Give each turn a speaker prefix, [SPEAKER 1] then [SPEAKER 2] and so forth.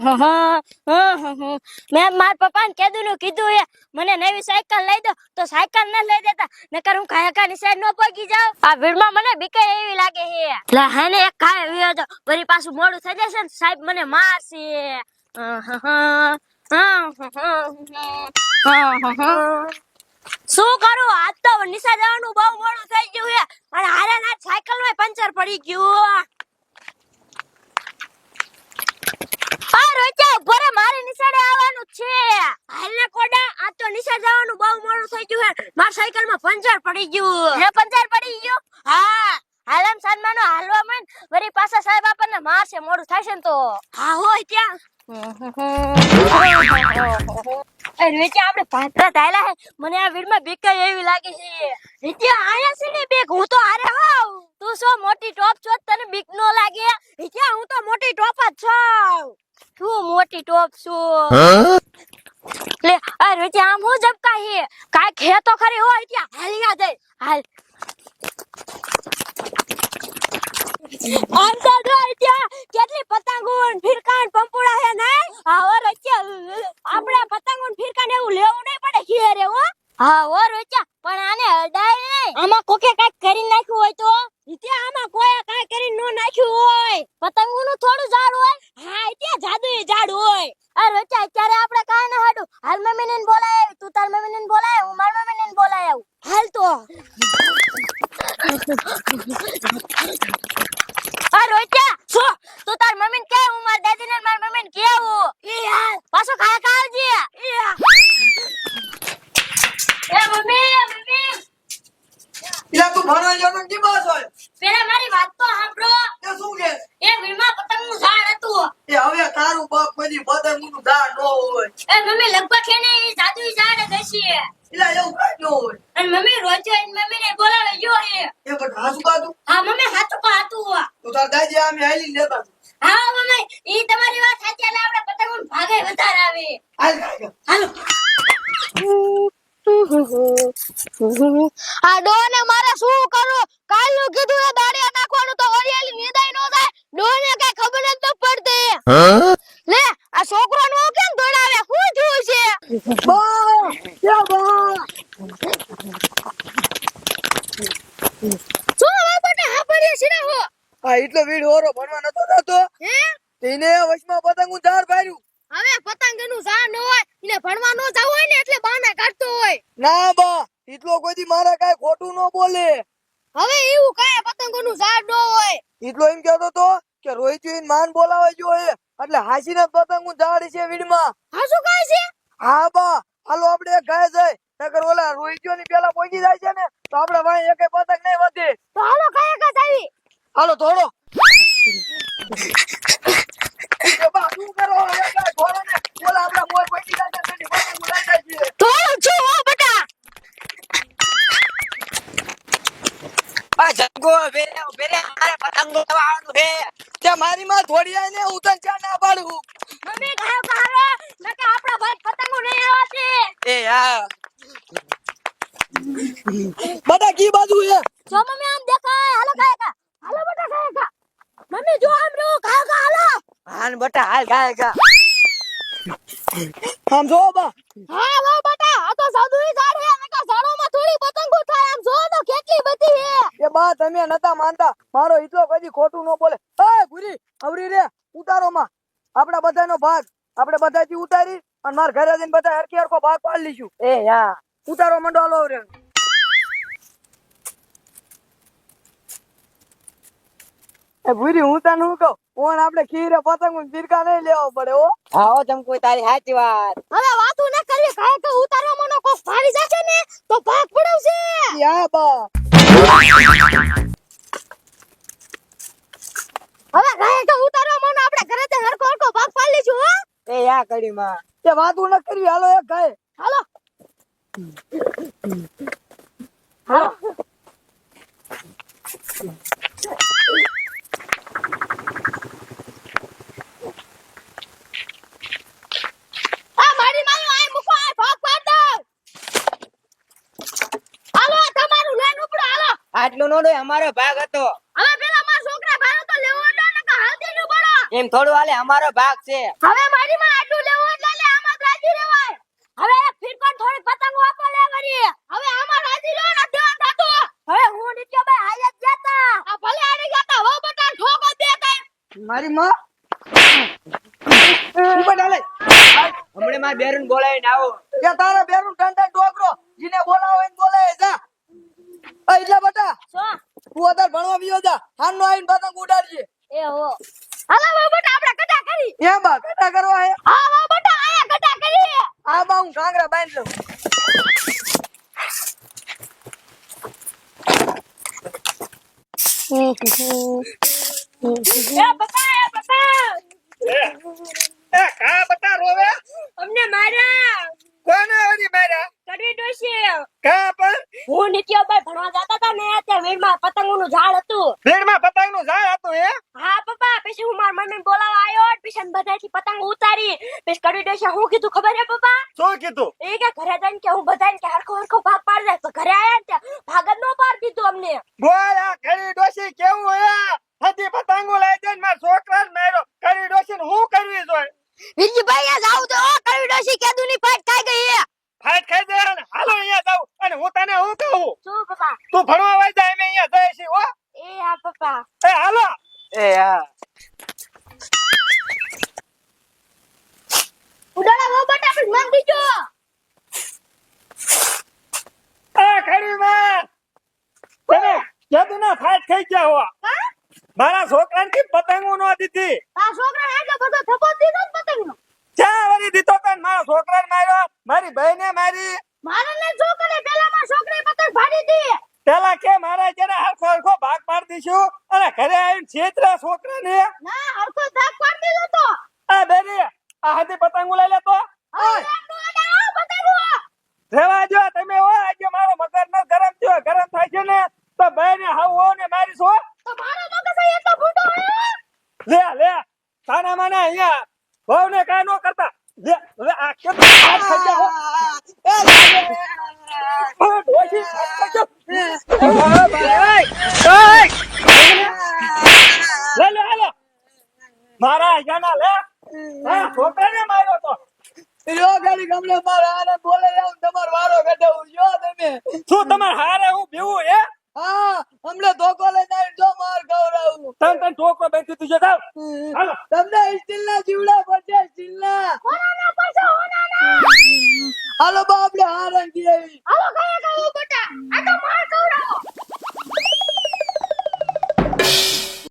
[SPEAKER 1] મેં મારા પપ્પાને કીધું એ મને નવી સાયકલ લઈ દો તો સાયકલ ન લઈ દેતા નકર હું કાયા નિશાળ નો પગી જાવ આ ભીડમાં મને બીકે એવી લાગે છે લા હેને એક કાય વિયો તો વળી પાછું મોડું થઈ જશે ને સાહેબ મને મારશે શું કરું આજ તો નિશાળ જવાનું બહુ મોડું થઈ ગયું છે અને હારે ના સાયકલ માં પંચર પડી ગયું ભરે મારે નિશાળે આવવાનું છે હાલને કોડા આ તો નિશાળ જવાનું બહુ મોડું થઈ ગયું હે માર સાયકલ માં પંચર પડી ગયું હે પંચર પડી ગયું હા હાલમ સાનમાનો હાલવા મન વરી પાછા સાહેબ આપણને મારશે મોડું થશે ને તો હા હોય ત્યાં એ રીચે આપણે પાત્રા ધાયલા હે મને આ વીરમાં બીક એવી લાગે છે રીચે આયા છે ને બેક હું તો હારે હોવ તું સો મોટી ટોપ છો તને બીક નો લાગે રીચે હું તો મોટી ટોપ જ છું તું મોટી ટોપ છું લે આ રીચે આમ હું જબકા હે કાઈ ખે તો ખરી હોય ત્યાં હાલિયા દે હાલ આમ તો ત્યાં કેટલી પતંગો ફિરકાન પંપુડા હે ને આવો રચ્યા આપણે પતંગો ફિરકાન એવું લેવું નહીં પડે ઘેરે હો હા ઓ રચ્યા પણ આને અડાય નહીં આમાં કોકે કાઈ કરી નાખ્યું હોય તો ત્યાં આમાં કોઈ કાઈ કરી નો નાખ્યું હોય પતંગોનું થોડું ઝાડ હોય હા ત્યાં જાદુઈ ઝાડ હોય આ રચ્યા અત્યારે આપણે કાઈ ન હાડું હાલ મમ્મીને બોલાય તું તાર મમ્મીને બોલાય હું માર મમ્મીને બોલાય હાલ તો આ રોજા છો તું તાર મમ્મીને કે હું માર દાદીને માર મમ્મીને કેવું ઈ યાર પાછો ખાય ખાવજે એ મમ્મી
[SPEAKER 2] ઈલા તું ભણવા જવાનું કે બસ હોય
[SPEAKER 1] પેલા મારી વાત તો સાંભળો
[SPEAKER 2] એ શું કે
[SPEAKER 1] એ વીમા પતંગનું ઝાડ હતું
[SPEAKER 2] એ હવે તારું બાપ કોઈ પતંગનું ઝાડ ન હોય
[SPEAKER 1] એ મમ્મી લગભગ એને ઈ જાદુઈ ઝાડ જ હશે
[SPEAKER 2] ઈલા એવું કાઈ ન હોય
[SPEAKER 1] અને મમ્મી રોજો એની મમ્મીને બોલાવે જો હે
[SPEAKER 2] એ પણ હાસુ કાતું
[SPEAKER 1] હા મમ્મી સાચું કહતું
[SPEAKER 2] તો તાર દાદી આમે હાલી લેતા
[SPEAKER 1] હા મમ્મી ઈ તમારી વાત સાચી એટલે આપણે પતંગનું ભાગે વધારે આવે
[SPEAKER 2] હાલ કાકા
[SPEAKER 1] હાલો આ ડોને મારે શું કરું કાલનું કીધું એ દાડિયા નાખવાનું તો ઓરિયાલી નિદાય નો થાય ડોને કઈ ખબર જ ન પડતી લે આ છોકરો નો કેમ દોડાવે શું થયું છે
[SPEAKER 2] બા કે બા
[SPEAKER 1] શું હવે બટા હા પડ્યા છે હો
[SPEAKER 2] આ એટલો વીડ ઓરો ભણવા નતો જતો
[SPEAKER 1] હે
[SPEAKER 2] તેને વશમાં પતંગનું ઝાડ પાડ્યું
[SPEAKER 1] હવે પતંગનું ઝાડ ન હોય એને ભણવા ન જાવ હોય ને એટલે બહાના કાઢતો હોય
[SPEAKER 2] ના બા એટલો કોઈ મારા કાઈ ખોટું ન બોલે
[SPEAKER 1] હવે એવું કાય પતંગનું ઝાડ ન હોય
[SPEAKER 2] એટલો એમ કહેતો તો કે રોહિતજીન માન બોલાવા જોઈએ એટલે હાસીના પતંગનું ઝાડ છે વીડમાં
[SPEAKER 1] હા શું કહે છે
[SPEAKER 2] હા બા હાલો આપણે ગાય જાય નકર ઓલા રોહિતજીની પેલા પહોંચી જાય છે ને તો આપણે વાય એકે પતંગ નહીં વધે
[SPEAKER 1] તો હાલો કાય કા આવી
[SPEAKER 2] હાલો થોડો બા શું કરો એકા થોડો ને ઓલા આપડા મોય પહોંચી જાય છે ને પતંગ ઉડાઈ જાય છે
[SPEAKER 1] થોડો છું હો બટા
[SPEAKER 2] આ જગો બેરે બેરે મારે પતંગ ઉડાવવાનું છે તે મારી માં થોડી આને હું તને ચા ના પાડું
[SPEAKER 1] મમ્મી ગાયો કારે નકે આપડા ભાઈ પતંગો નહીં આવશે
[SPEAKER 2] એ હા બટા કી બાજુ હે
[SPEAKER 1] જો મમ્મી આમ દેખાય હાલો ગાય કા હાલો બટા ગાય કા મમ્મી જો આમ રો ગાય કા હાલો
[SPEAKER 2] હાન બટા હાલ ગાય કા આમ જો બા
[SPEAKER 1] હા લો બટા આ તો સાદુઈ ઝાડ હે નકા ઝાડોમાં થોડી પતંગો થાય આમ જો તો કેટલી બધી હે
[SPEAKER 2] એ બા તમે નતા માનતા મારો ઈટલો કદી ખોટું ન બોલે એ ગુરી આવરી રે ઉતારો માં આપડા બધાનો ભાગ આપણે બધાથી ઉતારી અને માર ઘરે જઈને બધા હરખી હરખો ભાગ પાડી લીશું એ હા ઉતારો મંડો હાલો રે એ ભૂરી હું તને હું કહું ઓણ આપણે ખીરે પતંગ ફિરકા નહીં લેવો પડે હો આવો ચમકુ તારી સાચી વાત
[SPEAKER 1] હવે વાતું ન કરવી કાય કે ઉતારવા મનો કોક ભારી જશે ને તો ભાગ પડવશે
[SPEAKER 2] યા બા
[SPEAKER 1] હવે ગાય કે ઉતારવા મનો આપણે ઘરે તે હરખો હરખો ભાગ પાડી લીધું હો
[SPEAKER 2] એ યા કડી માં તે વાતું ન કરવી હાલો એક ગાય
[SPEAKER 1] હાલો હાલો આ મારી મારી આય મુકો આય ભાગ પાડ દો હાલો તમારું લેન ઉપડો હાલો
[SPEAKER 2] આટલો નોડો અમારો ભાગ હતો
[SPEAKER 1] હવે પેલા માર છોકરા ભારો તો લેવો ન કે હાલતી નું પડો
[SPEAKER 3] એમ થોડું હાલે, અમારો ભાગ છે.
[SPEAKER 1] હવે મારી માં આટલું લેવું એટલે લે આમાં જ રાજી રહેવાય. હવે ફિરકાન થોડી પતંગો આપો લે વરી. હવે આમાં રાજી રહો ને ધ્યાન રાખો. હવે હું નીચે ભાઈ હાલે જ જતા. આ ભલે આને જતા હો બટા ઠોકો દે કઈ.
[SPEAKER 2] મારી માં ઉપર ડાલે.
[SPEAKER 3] હમણે માર બેરુન બોલાવીને આવો.
[SPEAKER 2] કે તારા બેરું ટંટન ડોકરો જીને બોલાવો એને બોલાવે જા. આ ઈલા બટા
[SPEAKER 1] શું?
[SPEAKER 2] તું અત્યારે ભણવા વિયો જા. હાનનો આવીને પતંગ ઉડાડજે.
[SPEAKER 1] એ હો. હાલો હો બટા આપણે કટા કરી.
[SPEAKER 2] એમ બા કટા કરવા હે.
[SPEAKER 1] હા હો બટા આયા કટા કરી.
[SPEAKER 2] આ બા હું ઘાંગરા બાંધી લઉં.
[SPEAKER 1] એ પપ્પા
[SPEAKER 4] એ કા બટા રોવે?
[SPEAKER 1] અમને માર્યા.
[SPEAKER 4] કોને ઓરી માર્યા?
[SPEAKER 1] કડવી ડોશી.
[SPEAKER 4] કા પણ
[SPEAKER 1] હું નિત્યભાઈ ભણવા જતા હતા ને ત્યાં વીરમાં પતંગોનું ઝાડ હતું.
[SPEAKER 4] ભીડમાં પતંગનું ઝાડ હતું હે?
[SPEAKER 1] હા પપ્પા પછી હું મારા મમ્મીને બોલાવવા આવ્યો પછી બધાથી પતંગ ઉતારી પછી કડવી ડોશી હું કીધું ખબર હે પપ્પા?
[SPEAKER 4] શું કીધું?
[SPEAKER 1] એ કે ઘરે જઈને કે હું બધાને કે હરખો હરખો ભાગ પાડી દે. તો ઘરે આયા ને ત્યાં ભાગ જ નો પાડી દીધું અમને.
[SPEAKER 4] બોલ આ કરી ડોશી કેવું હે? હજી પતંગો લઈ જઈને માર છોકરાને માર્યો. કરી ડોશીને હું કરવી જોઈએ?
[SPEAKER 1] વિરજીભાઈ આ જાવ તો કડવી ડોશી કેદુની ફાટ ખાઈ ગઈ હે.
[SPEAKER 4] ફાટ ખાઈ દે ને હાલો અહીંયા જાવ અને હું તને હું કહું
[SPEAKER 1] શું પપ્પા?
[SPEAKER 4] તું ભણવા વઈ જા અમે અહીંયા જઈએ છીએ હો.
[SPEAKER 1] એ હા પપ્પા.
[SPEAKER 4] એ હાલો. એ હા.
[SPEAKER 1] ઉડાડા વો બટા આપણે માંગ દીજો.
[SPEAKER 4] આ ખરી માં તમે કેદુના ફાટ ખાઈ ગયા હો.
[SPEAKER 1] હા?
[SPEAKER 4] મારા છોકરાને કે પતંગો નો દીધી.
[SPEAKER 1] આ છોકરાને આટલો બધો થપ્પો દીધો ને પતંગનો.
[SPEAKER 4] ચા વળી દીધો તને મારા છોકરાને માર્યો મારી બહેને મારી.
[SPEAKER 1] મારે ને છોકરે પેલા માં છોકરી પતંગ ફાડી દી.
[SPEAKER 4] પેલા કે મારા જેને હરખો હરખો ભાગ પાડી દઈશું અને ઘરે આવીને છેતરા છોકરાને.
[SPEAKER 1] ના હરખો ભાગ પાડી દીધો તો.
[SPEAKER 4] આ બેરી આ હાથી પતંગો લઈ લે તો.
[SPEAKER 1] હવે એમનો ઉડાડો પતંગો.
[SPEAKER 4] રેવા જો તમે હો આજે મારો મગજ નો ગરમ થયો ગરમ થાય છે ને તો બહેને હાવ હો ને મારી છો.
[SPEAKER 1] તો મારો મગજ એટલો ફૂટો હે.
[SPEAKER 4] લે લે સાના માના અહીંયા બહુ ને કાઈ નો કરતા. લે હવે આ કેમ હાથ ખજા હો. ઓ ડોશી હાથ ખજો. ઓ ભાઈ ઓય લે લે હાલો મારા અહીંયાના લે. હા છોકરાને માર્યો તો.
[SPEAKER 2] યો ગાડી ગમલે મારા આને બોલે આવું તમાર વારો કઢાવું જો તમે.
[SPEAKER 4] શું તમાર હારે હું બીવું હે?
[SPEAKER 2] હા હમણે ધોકો લઈને આવી જો માર ખવડાવું.
[SPEAKER 4] તન ટોકો બેઠી તું જાવ. હાલો
[SPEAKER 2] તમને સ્ટીલના જીવડા પડશે સ્ટીલના.
[SPEAKER 1] કોના પાછો હોના.
[SPEAKER 2] હાલો બા આપણે હારણ ગઈ.
[SPEAKER 1] હાલો કયા કાવો બટા. આ તો માર કવડાવો.